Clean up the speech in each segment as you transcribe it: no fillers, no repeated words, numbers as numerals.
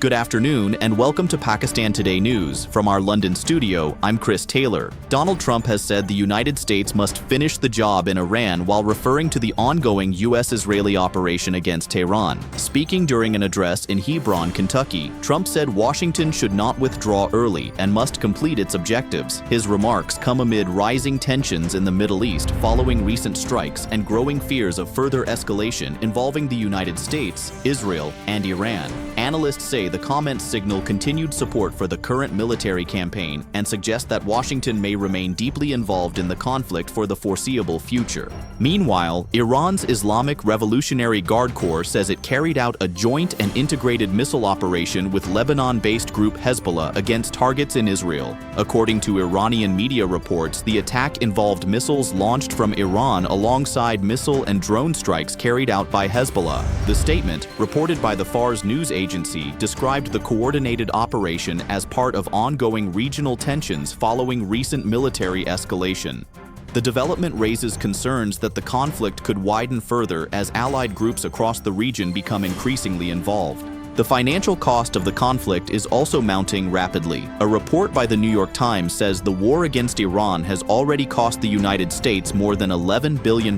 Good afternoon and welcome to Pakistan Today News. From our London studio, I'm Chris Taylor. Donald Trump has said the United States must finish the job in Iran while referring to the ongoing U.S.-Israeli operation against Tehran. Speaking during an address in Hebron, Kentucky, Trump said Washington should not withdraw early and must complete its objectives. His remarks come amid rising tensions in the Middle East following recent strikes and growing fears of further escalation involving the United States, Israel, and Iran. Analysts say the comments signal continued support for the current military campaign and suggest that Washington may remain deeply involved in the conflict for the foreseeable future. Meanwhile, Iran's Islamic Revolutionary Guard Corps says it carried out a joint and integrated missile operation with Lebanon-based group Hezbollah against targets in Israel. According to Iranian media reports, the attack involved missiles launched from Iran alongside missile and drone strikes carried out by Hezbollah. The statement, reported by the Fars news agency, described the coordinated operation as part of ongoing regional tensions following recent military escalation. The development raises concerns that the conflict could widen further as allied groups across the region become increasingly involved. The financial cost of the conflict is also mounting rapidly. A report by the New York Times says the war against Iran has already cost the United States more than $11 billion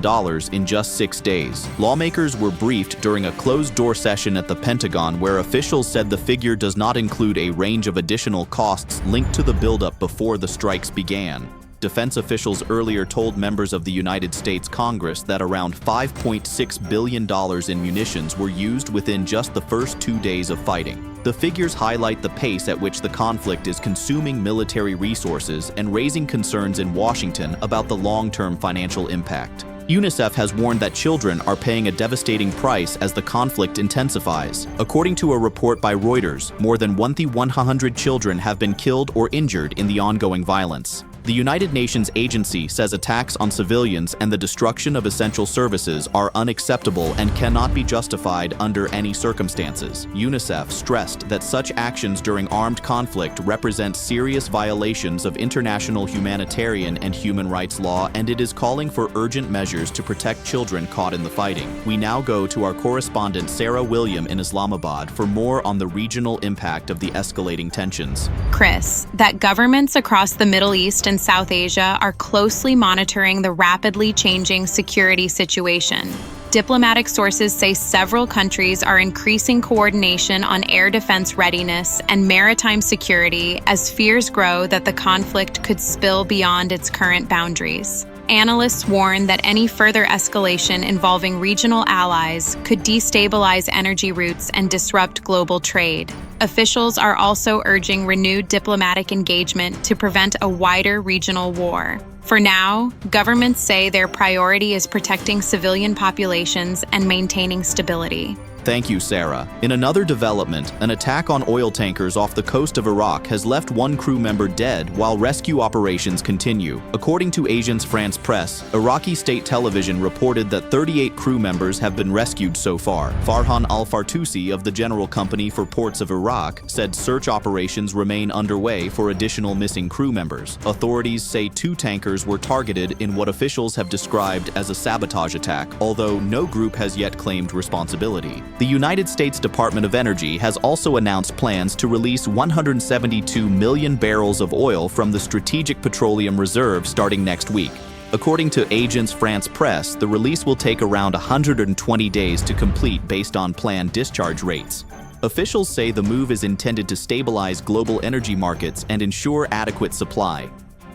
in just 6 days. Lawmakers were briefed during a closed-door session at the Pentagon where officials said the figure does not include a range of additional costs linked to the buildup before the strikes began. Defense officials earlier told members of the United States Congress that around $5.6 billion in munitions were used within just the first 2 days of fighting. The figures highlight the pace at which the conflict is consuming military resources and raising concerns in Washington about the long-term financial impact. UNICEF has warned that children are paying a devastating price as the conflict intensifies. According to a report by Reuters, more than 1,100 children have been killed or injured in the ongoing violence. The United Nations agency says attacks on civilians and the destruction of essential services are unacceptable and cannot be justified under any circumstances. UNICEF stressed that such actions during armed conflict represent serious violations of international humanitarian and human rights law, and it is calling for urgent measures to protect children caught in the fighting. We now go to our correspondent Sarah William in Islamabad for more on the regional impact of the escalating tensions. Chris, that governments across the Middle East and South Asia are closely monitoring the rapidly changing security situation. Diplomatic sources say several countries are increasing coordination on air defense readiness and maritime security as fears grow that the conflict could spill beyond its current boundaries. Analysts warn that any further escalation involving regional allies could destabilize energy routes and disrupt global trade. Officials are also urging renewed diplomatic engagement to prevent a wider regional war. For now, governments say their priority is protecting civilian populations and maintaining stability. Thank you, Sarah. In another development, an attack on oil tankers off the coast of Iraq has left one crew member dead while rescue operations continue. According to Agence France Presse, Iraqi state television reported that 38 crew members have been rescued so far. Farhan Al-Fartusi of the General Company for Ports of Iraq said search operations remain underway for additional missing crew members. Authorities say 2 tankers were targeted in what officials have described as a sabotage attack, although no group has yet claimed responsibility. The United States Department of Energy has also announced plans to release 172 million barrels of oil from the Strategic Petroleum Reserve starting next week. According to Agence France Presse, the release will take around 120 days to complete based on planned discharge rates. Officials say the move is intended to stabilize global energy markets and ensure adequate supply.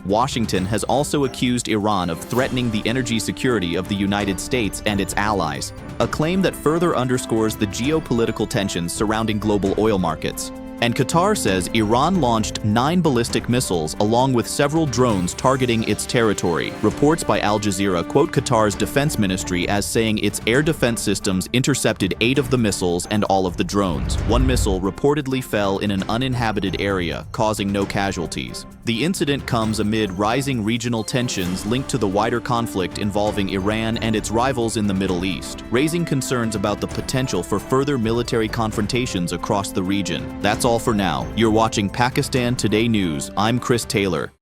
Washington has also accused Iran of threatening the energy security of the United States and its allies, a claim that further underscores the geopolitical tensions surrounding global oil markets. And Qatar says Iran launched 9 ballistic missiles along with several drones targeting its territory. Reports by Al Jazeera quote Qatar's defense ministry as saying its air defense systems intercepted 8 of the missiles and all of the drones. One missile reportedly fell in an uninhabited area, causing no casualties. The incident comes amid rising regional tensions linked to the wider conflict involving Iran and its rivals in the Middle East, raising concerns about the potential for further military confrontations across the region. That's all for now. You're watching Pakistan Today News. I'm Chris Taylor.